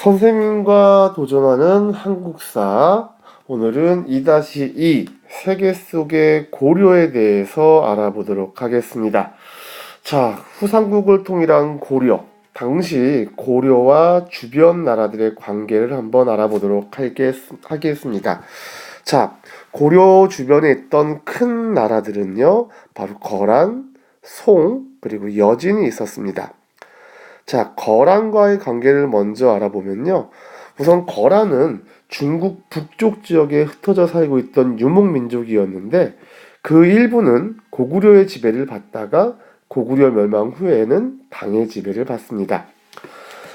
선생님과 도전하는 한국사. 오늘은 2-2 세계 속의 고려에 대해서 알아보도록 하겠습니다. 자, 후삼국을 통일한 고려. 당시 고려와 주변 나라들의 관계를 한번 알아보도록 하겠습니다. 자, 고려 주변에 있던 큰 나라들은요, 바로 거란, 송, 그리고 여진이 있었습니다. 자, 거란과의 관계를 먼저 알아보면요. 우선 거란은 중국 북쪽 지역에 흩어져 살고 있던 유목민족이었는데 그 일부는 고구려의 지배를 받다가 고구려 멸망 후에는 당의 지배를 받습니다.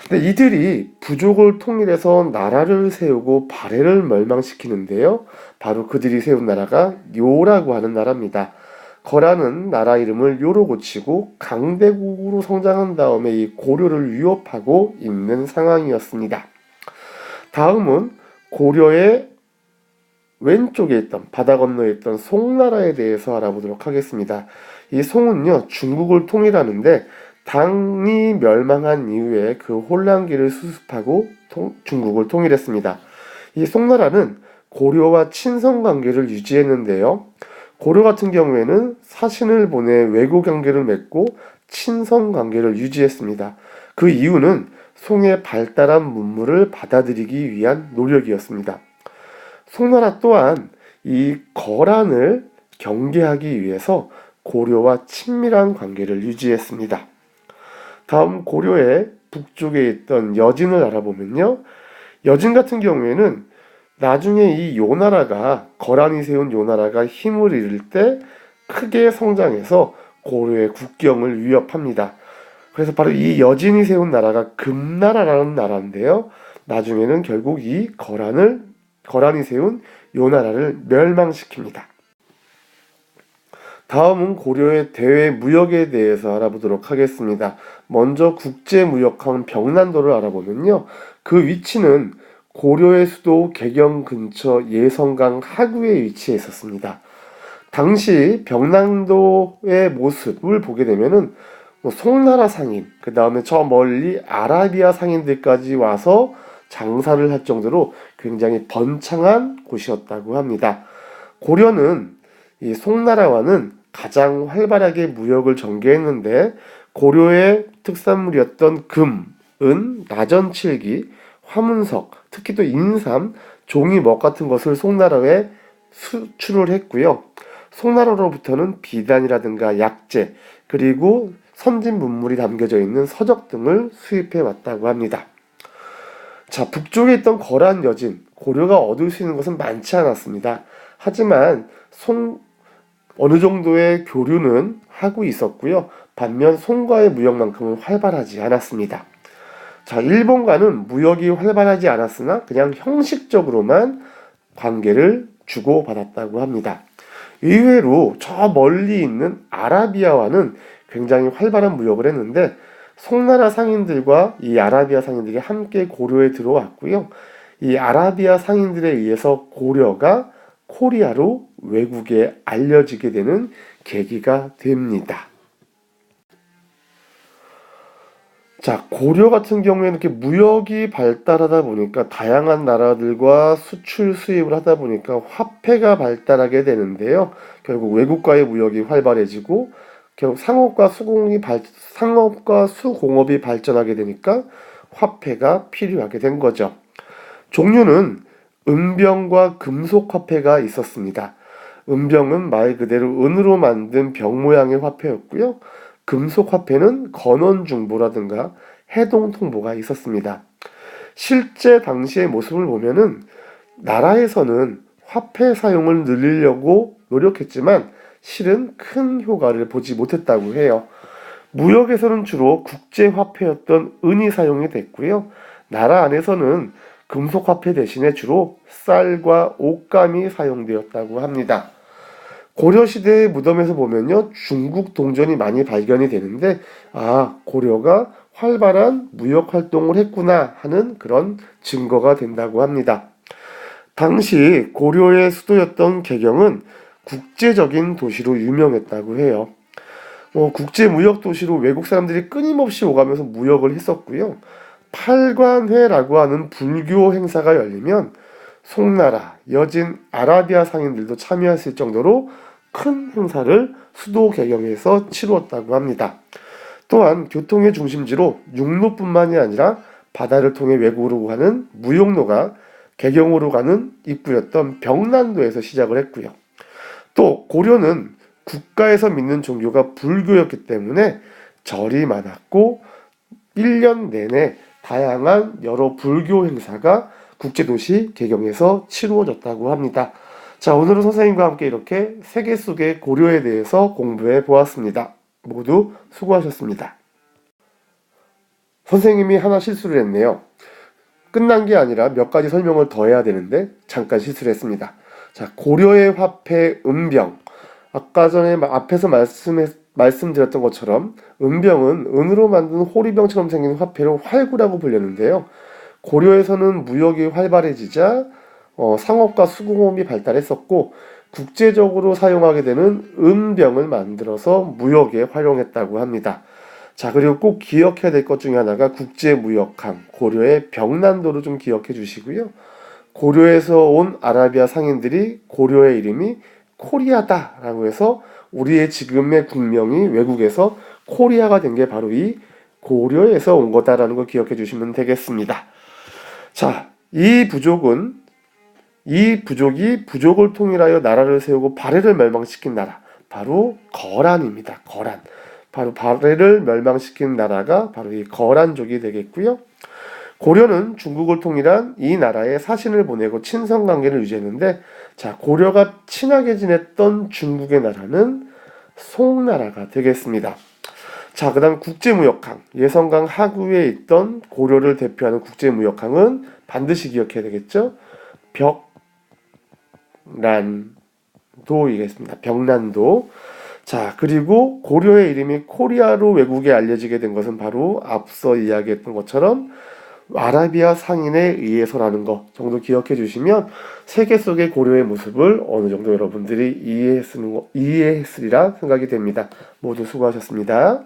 근데 이들이 부족을 통일해서 나라를 세우고 발해를 멸망시키는데요. 바로 그들이 세운 나라가 요라고 하는 나라입니다. 거란은 나라 이름을 요로 고치고 강대국으로 성장한 다음에 이 고려를 위협하고 있는 상황이었습니다. 다음은 고려의 왼쪽에 있던 바다 건너에 있던 송나라에 대해서 알아보도록 하겠습니다. 이 송은요 중국을 통일하는데 당이 멸망한 이후에 그 혼란기를 수습하고 중국을 통일했습니다. 이 송나라는 고려와 친선 관계를 유지했는데요. 고려 같은 경우에는 사신을 보내 외교 관계를 맺고 친선 관계를 유지했습니다. 그 이유는 송의 발달한 문물을 받아들이기 위한 노력이었습니다. 송나라 또한 이 거란을 경계하기 위해서 고려와 친밀한 관계를 유지했습니다. 다음 고려의 북쪽에 있던 여진을 알아보면요. 여진 같은 경우에는 나중에 이 요나라가 거란이 세운 요나라가 힘을 잃을 때 크게 성장해서 고려의 국경을 위협합니다. 그래서 바로 이 여진이 세운 나라가 금나라라는 나라인데요. 나중에는 결국 이 거란이 세운 요나라를 멸망시킵니다. 다음은 고려의 대외 무역에 대해서 알아보도록 하겠습니다. 먼저 국제무역항 병난도를 알아보면요. 그 위치는 고려의 수도 개경 근처 예성강 하구에 위치해 있었습니다. 당시 병난도의 모습을 보게 되면은 송나라 상인, 그 다음에 저 멀리 아라비아 상인들까지 와서 장사를 할 정도로 굉장히 번창한 곳이었다고 합니다. 고려는 이 송나라와는 가장 활발하게 무역을 전개했는데 고려의 특산물이었던 금, 은, 나전칠기, 화문석, 특히 또 인삼, 종이, 먹 같은 것을 송나라에 수출을 했고요. 송나라로부터는 비단이라든가 약재, 그리고 선진 문물이 담겨져 있는 서적 등을 수입해 왔다고 합니다. 자, 북쪽에 있던 거란 여진, 고려가 얻을 수 있는 것은 많지 않았습니다. 하지만 어느 정도의 교류는 하고 있었고요. 반면 송과의 무역만큼은 활발하지 않았습니다. 자, 일본과는 무역이 활발하지 않았으나 그냥 형식적으로만 관계를 주고받았다고 합니다. 의외로 저 멀리 있는 아라비아와는 굉장히 활발한 무역을 했는데 송나라 상인들과 이 아라비아 상인들이 함께 고려에 들어왔고요. 이 아라비아 상인들에 의해서 고려가 코리아로 외국에 알려지게 되는 계기가 됩니다. 자, 고려 같은 경우에는 이렇게 무역이 발달하다 보니까 다양한 나라들과 수출 수입을 하다 보니까 화폐가 발달하게 되는데요. 결국 외국과의 무역이 활발해지고 결국 상업과 수공업이 발전하게 되니까 화폐가 필요하게 된 거죠. 종류는 은병과 금속 화폐가 있었습니다. 은병은 말 그대로 은으로 만든 병 모양의 화폐였고요. 금속 화폐는 건원중보라든가 해동통보가 있었습니다. 실제 당시의 모습을 보면은 나라에서는 화폐 사용을 늘리려고 노력했지만 실은 큰 효과를 보지 못했다고 해요. 무역에서는 주로 국제화폐였던 은이 사용이 됐고요. 나라 안에서는 금속화폐 대신에 주로 쌀과 옷감이 사용되었다고 합니다. 고려시대의 무덤에서 보면요, 중국 동전이 많이 발견이 되는데, 고려가 활발한 무역 활동을 했구나 하는 그런 증거가 된다고 합니다. 당시 고려의 수도였던 개경은 국제적인 도시로 유명했다고 해요. 국제 무역 도시로 외국 사람들이 끊임없이 오가면서 무역을 했었고요. 팔관회라고 하는 불교 행사가 열리면 송나라, 여진, 아라비아 상인들도 참여할 수 있을 정도로 큰 행사를 수도 개경에서 치루었다고 합니다. 또한 교통의 중심지로 육로뿐만이 아니라 바다를 통해 외국으로 가는 무역로가 개경으로 가는 입구였던 병난도에서 시작을 했고요. 또 고려는 국가에서 믿는 종교가 불교였기 때문에 절이 많았고 1년 내내 다양한 여러 불교 행사가 국제도시 개경에서 치루어졌다고 합니다. 자, 오늘은 선생님과 함께 이렇게 세계 속의 고려에 대해서 공부해 보았습니다. 모두 수고하셨습니다. 선생님이 하나 실수를 했네요. 끝난 게 아니라 몇 가지 설명을 더 해야 되는데 잠깐 실수를 했습니다. 자, 고려의 화폐 은병. 아까 전에 앞에서 말씀드렸던 것처럼 은병은 은으로 만든 호리병처럼 생긴 화폐로 활구라고 불렸는데요. 고려에서는 무역이 활발해지자 상업과 수공업이 발달했었고 국제적으로 사용하게 되는 은병을 만들어서 무역에 활용했다고 합니다. 자, 그리고 꼭 기억해야 될 것 중에 하나가 국제무역항, 고려의 병난도를 좀 기억해 주시고요. 고려에서 온 아라비아 상인들이 고려의 이름이 코리아다라고 해서 우리의 지금의 국명이 외국에서 코리아가 된 게 바로 이 고려에서 온 거다라는 걸 기억해 주시면 되겠습니다. 자, 이 부족이 부족을 통일하여 나라를 세우고 발해를 멸망시킨 나라, 바로 거란입니다. 거란. 바로 발해를 멸망시킨 나라가 바로 이 거란족이 되겠고요. 고려는 중국을 통일한 이 나라에 사신을 보내고 친선관계를 유지했는데, 자, 고려가 친하게 지냈던 중국의 나라는 송나라가 되겠습니다. 자, 그 다음 국제무역항. 예성강 하구에 있던 고려를 대표하는 국제무역항은 반드시 기억해야 되겠죠. 벽난도이겠습니다. 벽난도. 자, 그리고 고려의 이름이 코리아로 외국에 알려지게 된 것은 바로 앞서 이야기했던 것처럼 아라비아 상인에 의해서라는 거 정도 기억해 주시면 세계 속의 고려의 모습을 어느 정도 여러분들이 이해했으리라 생각이 됩니다. 모두 수고하셨습니다.